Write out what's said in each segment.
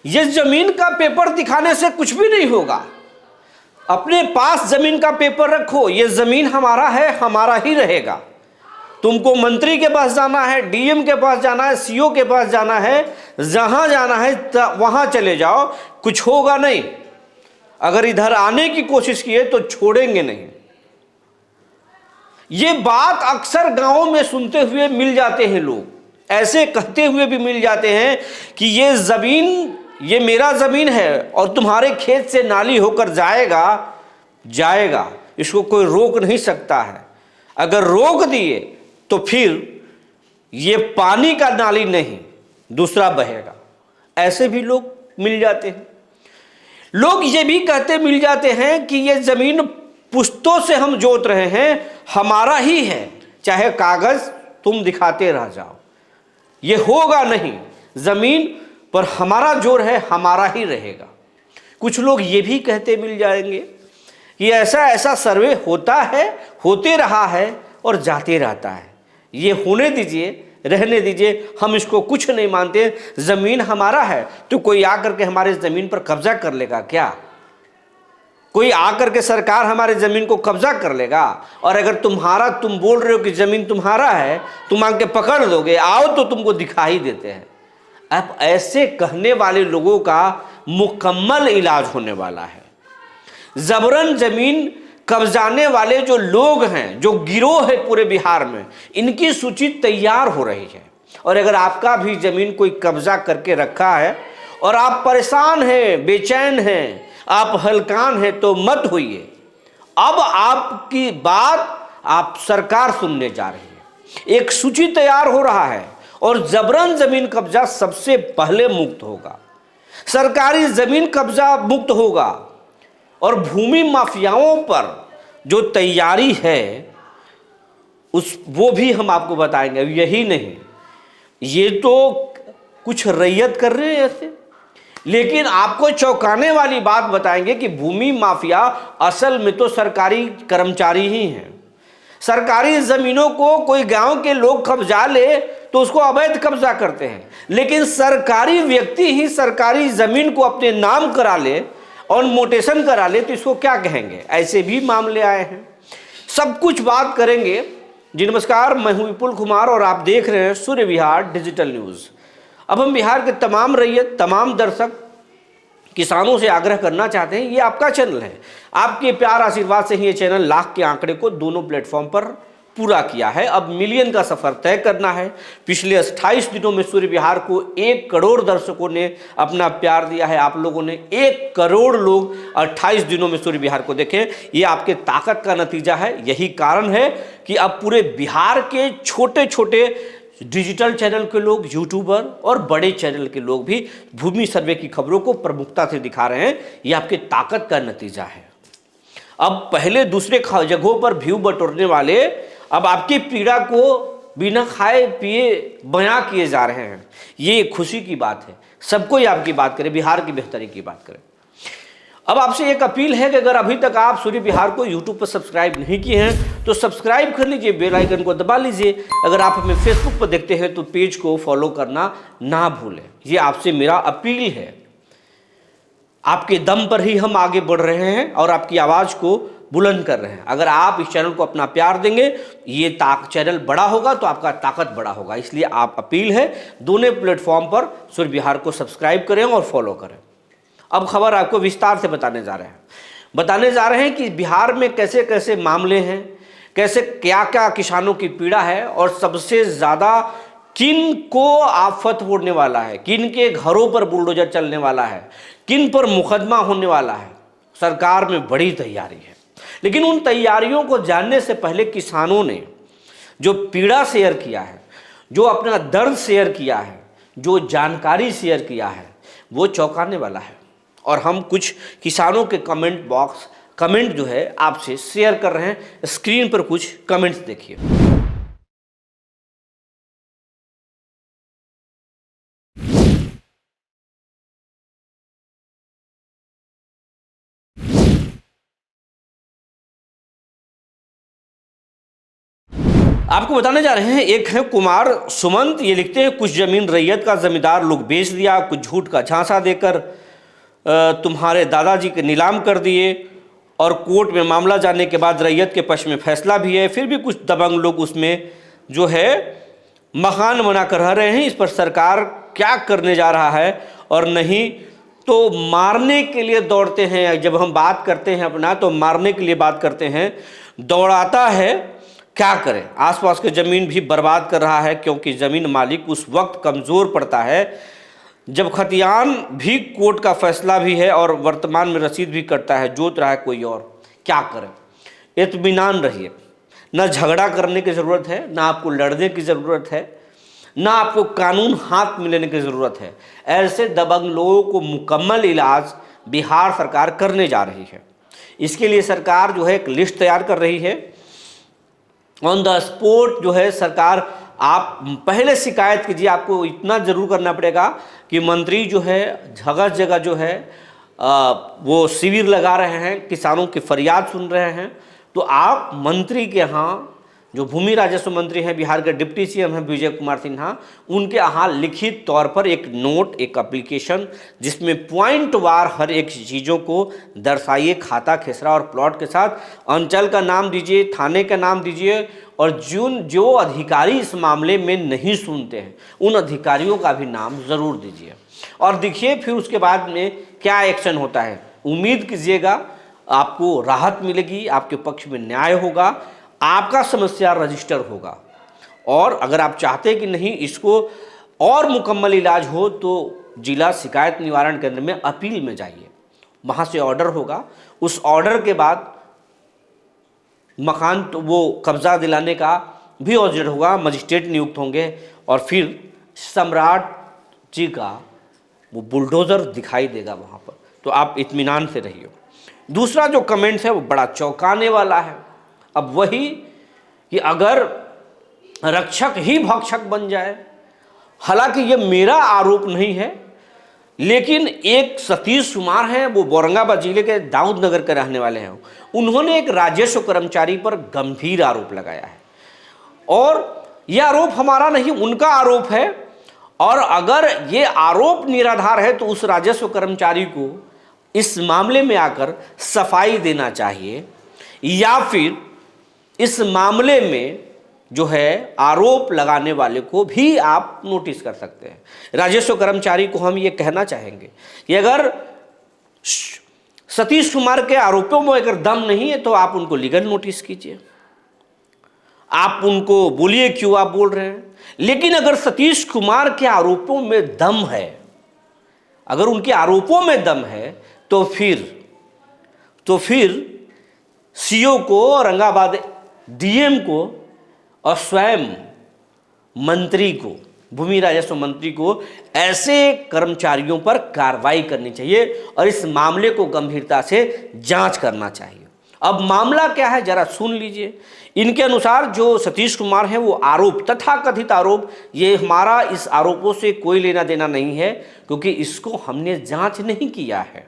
ये जमीन का पेपर दिखाने से कुछ भी नहीं होगा। अपने पास जमीन का पेपर रखो, ये जमीन हमारा है, हमारा ही रहेगा। तुमको मंत्री के पास जाना है, डीएम के पास जाना है, सीओ के पास जाना है, जहां जाना है वहां चले जाओ, कुछ होगा नहीं। अगर इधर आने की कोशिश किए तो छोड़ेंगे नहीं। ये बात अक्सर गांवों में सुनते हुए मिल जाते हैं लोग, ऐसे कहते हुए भी मिल जाते हैं कि ये जमीन, ये मेरा जमीन है और तुम्हारे खेत से नाली होकर जाएगा, इसको कोई रोक नहीं सकता है। अगर रोक दिए तो फिर ये पानी का नाली नहीं, दूसरा बहेगा। ऐसे भी लोग मिल जाते हैं। लोग ये भी कहते मिल जाते हैं कि ये जमीन पुश्तों से हम जोत रहे हैं, हमारा ही है, चाहे कागज तुम दिखाते रह जाओ, ये होगा नहीं। जमीन पर हमारा जोर है, हमारा ही रहेगा। कुछ लोग ये भी कहते मिल जाएंगे कि ऐसा ऐसा सर्वे होता है, होते रहा है और जाते रहता है, ये होने दीजिए, रहने दीजिए, हम इसको कुछ नहीं मानते। जमीन हमारा है तो कोई आकर के हमारे जमीन पर कब्जा कर लेगा क्या? कोई आकर के सरकार हमारे जमीन को कब्जा कर लेगा? और अगर तुम बोल रहे हो कि जमीन तुम्हारा है, तुम आके पकड़ लोगे, आओ तो तुमको दिखाई देते हैं। अब ऐसे कहने वाले लोगों का मुकम्मल इलाज होने वाला है। जबरन जमीन कब्जाने वाले जो लोग हैं, जो गिरोह है पूरे बिहार में, इनकी सूची तैयार हो रही है। और अगर आपका भी जमीन कोई कब्जा करके रखा है और आप परेशान हैं, बेचैन हैं, आप हलकान हैं, तो मत होइए। अब आपकी बात आप सरकार सुनने जा रही है। एक सूची तैयार हो रहा है और जबरन जमीन कब्जा सबसे पहले मुक्त होगा। सरकारी जमीन कब्जा मुक्त होगा और भूमि माफियाओं पर जो तैयारी है वो भी हम आपको बताएंगे। यही नहीं, ये तो कुछ रैयत कर रहे हैं ऐसे, लेकिन आपको चौंकाने वाली बात बताएंगे कि भूमि माफिया असल में तो सरकारी कर्मचारी ही हैं। सरकारी जमीनों को कोई गांव के लोग कब्जा ले तो उसको अवैध कब्जा करते हैं, लेकिन सरकारी व्यक्ति ही सरकारी जमीन को अपने नाम करा ले और मोटेशन करा ले तो इसको क्या कहेंगे? ऐसे भी मामले आए हैं। सब कुछ बात करेंगे जी। नमस्कार, मैं हूं विपुल कुमार और आप देख रहे हैं सूर्य विहार डिजिटल न्यूज़। अब हम बिहार के तमाम रैयत, तमाम दर्शक, किसानों से आग्रह करना चाहते हैं, ये आपका चैनल है, आपके प्यार आशीर्वाद से ही ये चैनल लाख के आंकड़े को दोनों प्लेटफॉर्म पर पूरा किया है। अब मिलियन का सफर तय करना है। पिछले 28 दिनों में सूर्य विहार को 1 करोड़ दर्शकों ने अपना प्यार दिया है। आप लोगों ने 1 करोड़ लोग 28 दिनों में सूर्य विहार को देखें, ये आपके ताकत का नतीजा है। यही कारण है कि अब पूरे बिहार के छोटे छोटे डिजिटल चैनल के लोग, यूट्यूबर और बड़े चैनल के लोग भी भूमि सर्वे की खबरों को प्रमुखता से दिखा रहे हैं। ये आपके ताकत का नतीजा है। अब पहले दूसरे जगहों पर व्यू बटोरने वाले अब आपकी पीड़ा को बिना खाए पिए बयां किए जा रहे हैं। ये खुशी की बात है। सबको ही आपकी बात करें, बिहार की बेहतरी की बात करें। अब आपसे एक अपील है कि अगर अभी तक आप सूर्य विहार को यूट्यूब पर सब्सक्राइब नहीं किए हैं तो सब्सक्राइब कर लीजिए, बेल आइकन को दबा लीजिए। अगर आप हमें फेसबुक पर देखते हैं तो पेज को फॉलो करना ना भूलें। ये आपसे मेरा अपील है। आपके दम पर ही हम आगे बढ़ रहे हैं और आपकी आवाज़ को बुलंद कर रहे हैं। अगर आप इस चैनल को अपना प्यार देंगे, ये चैनल बड़ा होगा तो आपका ताकत बड़ा होगा। इसलिए आप अपील है, दोनों प्लेटफॉर्म पर सूर्य विहार को सब्सक्राइब करें और फॉलो करें। अब खबर आपको विस्तार से बताने जा रहे हैं कि बिहार में कैसे कैसे मामले हैं, कैसे क्या क्या किसानों की पीड़ा है और सबसे ज़्यादा किन को आफत होने वाला है, किन के घरों पर बुलडोजर चलने वाला है, किन पर मुकदमा होने वाला है। सरकार में बड़ी तैयारी है, लेकिन उन तैयारियों को जानने से पहले किसानों ने जो पीड़ा शेयर किया है, जो अपना दर्द शेयर किया है, जो जानकारी शेयर किया है, वो चौंकाने वाला है। और हम कुछ किसानों के कमेंट जो है आपसे शेयर कर रहे हैं। स्क्रीन पर कुछ कमेंट्स देखिए। आपको बताने जा रहे हैं, एक है कुमार सुमंत, ये लिखते हैं कुछ जमीन रैयत का जमींदार लोग बेच दिया, कुछ झूठ का झांसा देकर तुम्हारे दादाजी के नीलाम कर दिए और कोर्ट में मामला जाने के बाद रैयत के पक्ष में फैसला भी है, फिर भी कुछ दबंग लोग उसमें जो है मकान बना कर रह रहे हैं। इस पर सरकार क्या करने जा रहा है, और नहीं तो मारने के लिए दौड़ते हैं। जब हम बात करते हैं अपना तो मारने के लिए बात करते हैं, दौड़ाता है। क्या करें, आसपास की ज़मीन भी बर्बाद कर रहा है, क्योंकि ज़मीन मालिक उस वक्त कमज़ोर पड़ता है जब खतियान भी कोर्ट का फैसला भी है और वर्तमान में रसीद भी करता है, जोत रहा है कोई और। क्या करें, इत्मीनान रहिए, ना झगड़ा करने की ज़रूरत है, ना आपको लड़ने की ज़रूरत है, ना आपको कानून हाथ में लेने की ज़रूरत है। ऐसे दबंग लोगों को मुकम्मल इलाज बिहार सरकार करने जा रही है। इसके लिए सरकार जो है एक लिस्ट तैयार कर रही है। ऑन द स्पॉट जो है सरकार, आप पहले शिकायत कीजिए। आपको इतना ज़रूर करना पड़ेगा कि मंत्री जो है जगह जगह जो है वो शिविर लगा रहे हैं, किसानों की फरियाद सुन रहे हैं, तो आप मंत्री के यहाँ, जो भूमि राजस्व मंत्री हैं बिहार के डिप्टी सीएम हैं विजय कुमार सिन्हा, उनके यहाँ लिखित तौर पर एक नोट, एक एप्लीकेशन जिसमें पॉइंट वार हर एक चीज़ों को दर्शाइए, खाता खेसरा और प्लॉट के साथ। अंचल का नाम दीजिए, थाने का नाम दीजिए, और जो अधिकारी इस मामले में नहीं सुनते हैं उन अधिकारियों का भी नाम ज़रूर दीजिए, और देखिए फिर उसके बाद में क्या एक्शन होता है। उम्मीद कीजिएगा आपको राहत मिलेगी, आपके पक्ष में न्याय होगा, आपका समस्या रजिस्टर होगा। और अगर आप चाहते हैं कि नहीं इसको और मुकम्मल इलाज हो, तो जिला शिकायत निवारण केंद्र में अपील में जाइए, वहाँ से ऑर्डर होगा। उस ऑर्डर के बाद मकान तो वो कब्जा दिलाने का भी ऑर्डर होगा, मजिस्ट्रेट नियुक्त होंगे, और फिर सम्राट जी का वो बुलडोज़र दिखाई देगा वहाँ पर। तो आप इत्मीनान से रहिए। दूसरा जो कमेंट्स है वो बड़ा चौंकाने वाला है। अब वही कि अगर रक्षक ही भक्षक बन जाए, हालांकि ये मेरा आरोप नहीं है, लेकिन एक सतीश कुमार हैं, वो औरंगाबाद जिले के दाऊद नगर के रहने वाले हैं। उन्होंने एक राजस्व कर्मचारी पर गंभीर आरोप लगाया है, और यह आरोप हमारा नहीं, उनका आरोप है। और अगर ये आरोप निराधार है तो उस राजस्व कर्मचारी को इस मामले में आकर सफाई देना चाहिए, या फिर इस मामले में जो है आरोप लगाने वाले को भी आप नोटिस कर सकते हैं। राजस्व कर्मचारी को हम ये कहना चाहेंगे कि अगर सतीश कुमार के आरोपों में अगर दम नहीं है तो आप उनको लीगल नोटिस कीजिए, आप उनको बोलिए क्यों आप बोल रहे हैं। लेकिन अगर सतीश कुमार के आरोपों में दम है, अगर उनके आरोपों में दम है, तो फिर सीओ को, औरंगाबाद डीएम को और स्वयं मंत्री को, भूमि राजस्व मंत्री को ऐसे कर्मचारियों पर कार्रवाई करनी चाहिए और इस मामले को गंभीरता से जांच करना चाहिए। अब मामला क्या है जरा सुन लीजिए। इनके अनुसार जो सतीश कुमार हैं वो आरोप, तथाकथित आरोप, ये हमारा इस आरोपों से कोई लेना देना नहीं है, क्योंकि इसको हमने जांच नहीं किया है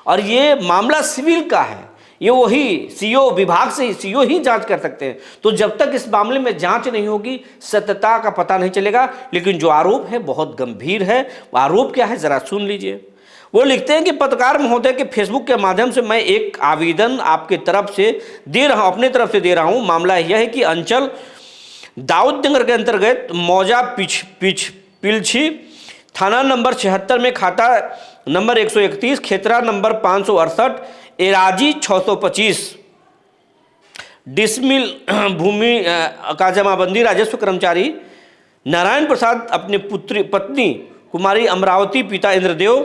और ये मामला सिविल का है। ये वही सीओ विभाग से सीओ ही जांच कर सकते हैं। तो जब तक इस मामले में जांच नहीं होगी सत्यता का पता नहीं चलेगा। लेकिन जो आरोप है बहुत गंभीर है। आरोप क्या है जरा सुन लीजिए। वो लिखते हैं कि पत्रकार महोदय के फेसबुक के माध्यम से मैं एक आवेदन आपके तरफ से दे रहा हूँ, अपने तरफ से दे रहा हूँ। मामला यह है कि अंचल दाऊद नगर के अंतर्गत मौजा पिलछी थाना नंबर 76 में खाता नंबर 131 खेतरा नंबर 568 एराजी 625 डिसमिल भूमि का जमाबंदी राजस्व कर्मचारी नारायण प्रसाद अपनी पत्नी कुमारी अमरावती पिता इंद्रदेव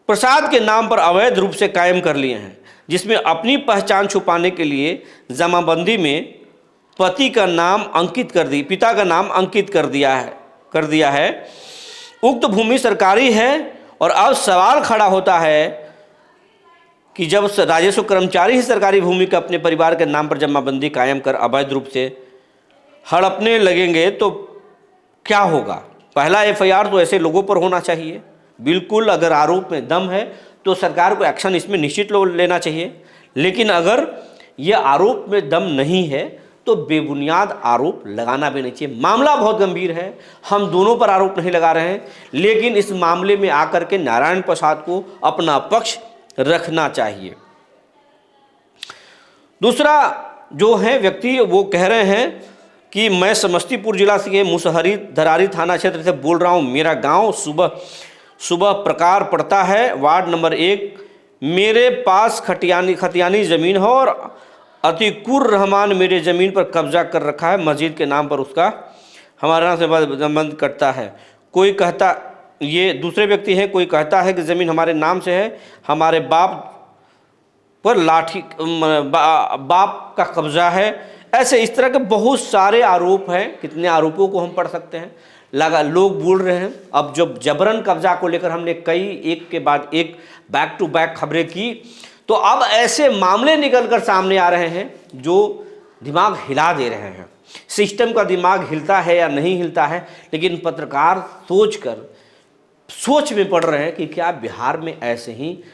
प्रसाद के नाम पर अवैध रूप से कायम कर लिए हैं, जिसमें अपनी पहचान छुपाने के लिए जमाबंदी में पिता का नाम अंकित कर दिया है। उक्त भूमि सरकारी है और अब सवाल खड़ा होता है कि जब राजस्व कर्मचारी ही सरकारी भूमि का अपने परिवार के नाम पर जमाबंदी कायम कर अवैध रूप से हड़पने लगेंगे तो क्या होगा। पहला एफआईआर तो ऐसे लोगों पर होना चाहिए। बिल्कुल, अगर आरोप में दम है तो सरकार को एक्शन इसमें निश्चित लेना चाहिए। लेकिन अगर ये आरोप में दम नहीं है तो बेबुनियाद आरोप लगाना भी नहीं चाहिए। मामला बहुत गंभीर है, हम दोनों पर आरोप नहीं लगा रहे हैं, लेकिन इस मामले में आकर के नारायण प्रसाद को अपना पक्ष रखना चाहिए। दूसरा जो है व्यक्ति वो कह रहे हैं कि मैं समस्तीपुर जिला से मुसहरी धरारी थाना क्षेत्र से बोल रहा हूँ। मेरा गांव सुबह प्रकार पड़ता है, वार्ड नंबर 1। मेरे पास खतियानी ज़मीन है और अतिकुर रहमान मेरे ज़मीन पर कब्जा कर रखा है। मस्जिद के नाम पर उसका हमारे यहाँ से संबंध करता है। कोई कहता, ये दूसरे व्यक्ति हैं, कोई कहता है कि ज़मीन हमारे नाम से है, हमारे बाप पर बाप का कब्जा है। ऐसे इस तरह के बहुत सारे आरोप हैं। कितने आरोपों को हम पढ़ सकते हैं, लोग बोल रहे हैं। अब जब जबरन कब्जा को लेकर हमने कई एक के बाद एक बैक टू बैक खबरें की, तो अब ऐसे मामले निकल कर सामने आ रहे हैं जो दिमाग हिला दे रहे हैं। सिस्टम का दिमाग हिलता है या नहीं हिलता है, लेकिन पत्रकार सोच में पड़ रहे हैं कि क्या बिहार में ऐसे ही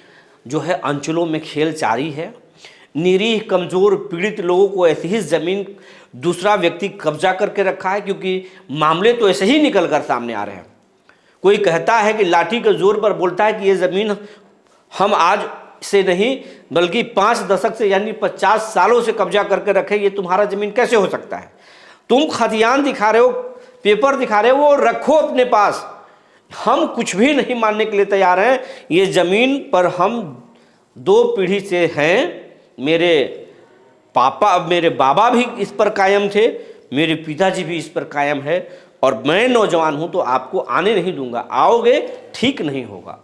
जो है अंचलों में खेल जारी है। निरीह कमज़ोर पीड़ित लोगों को ऐसी ही ज़मीन दूसरा व्यक्ति कब्जा करके रखा है, क्योंकि मामले तो ऐसे ही निकल कर सामने आ रहे हैं। कोई कहता है कि लाठी के जोर पर बोलता है कि ये ज़मीन हम आज से नहीं बल्कि 5 दशक से यानी 50 सालों से कब्जा करके रखे, ये तुम्हारा ज़मीन कैसे हो सकता है? तुम खतियान दिखा रहे हो, पेपर दिखा रहे हो, वो रखो अपने पास। हम कुछ भी नहीं मानने के लिए तैयार हैं। ये ज़मीन पर हम 2 पीढ़ी से हैं। मेरे बाबा भी इस पर कायम थे, मेरे पिताजी भी इस पर कायम है, और मैं नौजवान हूं तो आपको आने नहीं दूंगा। आओगे ठीक नहीं होगा।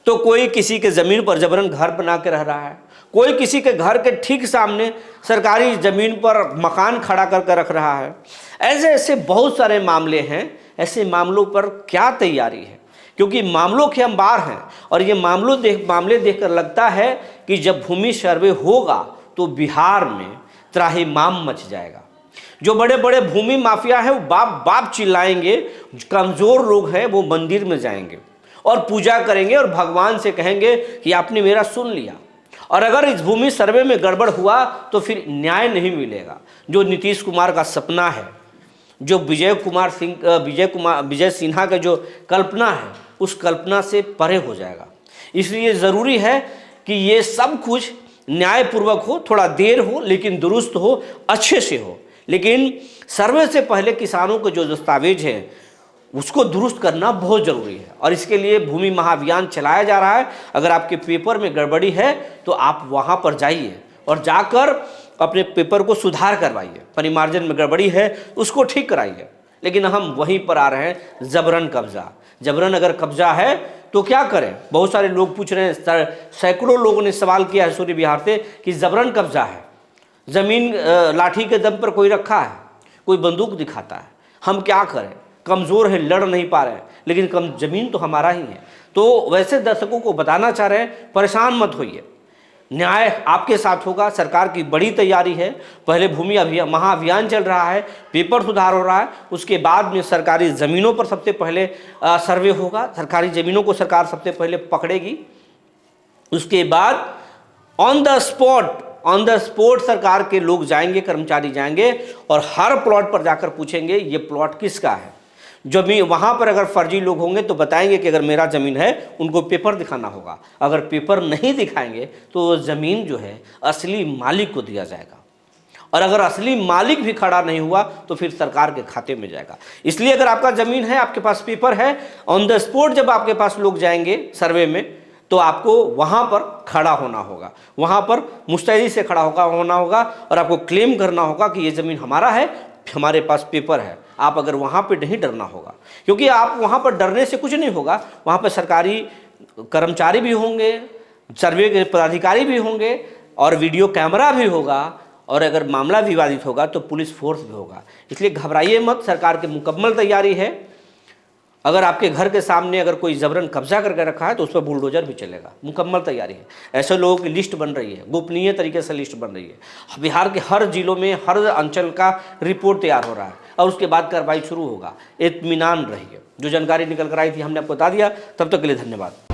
तो कोई किसी के ज़मीन पर जबरन घर बना के रह रहा है, कोई किसी के घर के ठीक सामने सरकारी ज़मीन पर मकान खड़ा करके रख रहा है। ऐसे ऐसे बहुत सारे मामले हैं। ऐसे मामलों पर क्या तैयारी है? क्योंकि मामलों के अंबार हैं, और ये मामले देखकर लगता है कि जब भूमि सर्वे होगा तो बिहार में त्राहिमाम मच जाएगा। जो बड़े बड़े भूमि माफिया है वो बाप बाप चिल्लाएंगे, कमज़ोर लोग हैं वो मंदिर में जाएंगे और पूजा करेंगे और भगवान से कहेंगे कि आपने मेरा सुन लिया। और अगर इस भूमि सर्वे में गड़बड़ हुआ तो फिर न्याय नहीं मिलेगा। जो नीतीश कुमार का सपना है, जो विजय सिन्हा का जो कल्पना है, उस कल्पना से परे हो जाएगा। इसलिए ज़रूरी है कि ये सब कुछ न्यायपूर्वक हो, थोड़ा देर हो लेकिन दुरुस्त हो, अच्छे से हो। लेकिन सर्वे से पहले किसानों के जो दस्तावेज हैं उसको दुरुस्त करना बहुत ज़रूरी है, और इसके लिए भूमि महाअभियान चलाया जा रहा है। अगर आपके पेपर में गड़बड़ी है तो आप वहाँ पर जाइए और जाकर अपने पेपर को सुधार करवाइए। परिमार्जन में गड़बड़ी है उसको ठीक कराइए। लेकिन हम वहीं पर आ रहे हैं, जबरन कब्जा। जबरन अगर कब्जा है तो क्या करें? बहुत सारे लोग पूछ रहे हैं, सैकड़ों लोगों ने सवाल किया है सूर्य बिहार से कि जबरन कब्जा है, ज़मीन लाठी के दम पर कोई रखा है, कोई बंदूक दिखाता है, हम क्या करें? कमज़ोर है, लड़ नहीं पा रहे हैं, लेकिन ज़मीन तो हमारा ही है। तो वैसे दर्शकों को बताना चाह रहे हैं, परेशान मत होइए, न्याय आपके साथ होगा। सरकार की बड़ी तैयारी है। पहले भूमि महाअभियान चल रहा है, पेपर सुधार हो रहा है, उसके बाद में सरकारी ज़मीनों पर सबसे पहले सर्वे होगा। सरकारी ज़मीनों को सरकार सबसे पहले पकड़ेगी, उसके बाद ऑन द स्पॉट सरकार के लोग जाएंगे, कर्मचारी जाएंगे और हर प्लॉट पर जाकर पूछेंगे ये प्लॉट किसका है। जमीन वहाँ पर अगर फर्जी लोग होंगे तो बताएंगे कि अगर मेरा ज़मीन है, उनको पेपर दिखाना होगा। अगर पेपर नहीं दिखाएंगे तो ज़मीन जो है असली मालिक को दिया जाएगा, और अगर असली मालिक भी खड़ा नहीं हुआ तो फिर सरकार के खाते में जाएगा। इसलिए अगर आपका ज़मीन है, आपके पास पेपर है, ऑन द स्पॉट जब आपके पास लोग जाएंगे सर्वे में तो आपको वहाँ पर खड़ा होना होगा, वहाँ पर मुस्तैदी से खड़ा होना होगा और आपको क्लेम करना होगा कि ये ज़मीन हमारा है, हमारे पास पेपर है। आप अगर वहाँ पे नहीं डरना होगा, क्योंकि आप वहाँ पर डरने से कुछ नहीं होगा। वहाँ पर सरकारी कर्मचारी भी होंगे, सर्वे के पदाधिकारी भी होंगे और वीडियो कैमरा भी होगा, और अगर मामला विवादित होगा तो पुलिस फोर्स भी होगा। इसलिए घबराइए मत, सरकार की मुकम्मल तैयारी है। अगर आपके घर के सामने अगर कोई जबरन कब्जा करके रखा है तो उस पर बुलडोजर भी चलेगा, मुकम्मल तैयारी है। ऐसे लोगों की लिस्ट बन रही है, गोपनीय तरीके से लिस्ट बन रही है। बिहार के हर जिलों में हर अंचल का रिपोर्ट तैयार हो रहा है और उसके बाद कार्रवाई शुरू होगा। इत्मीनान रहिए। जो जानकारी निकल कर आई थी हमने आपको बता दिया। तब तक के लिए धन्यवाद।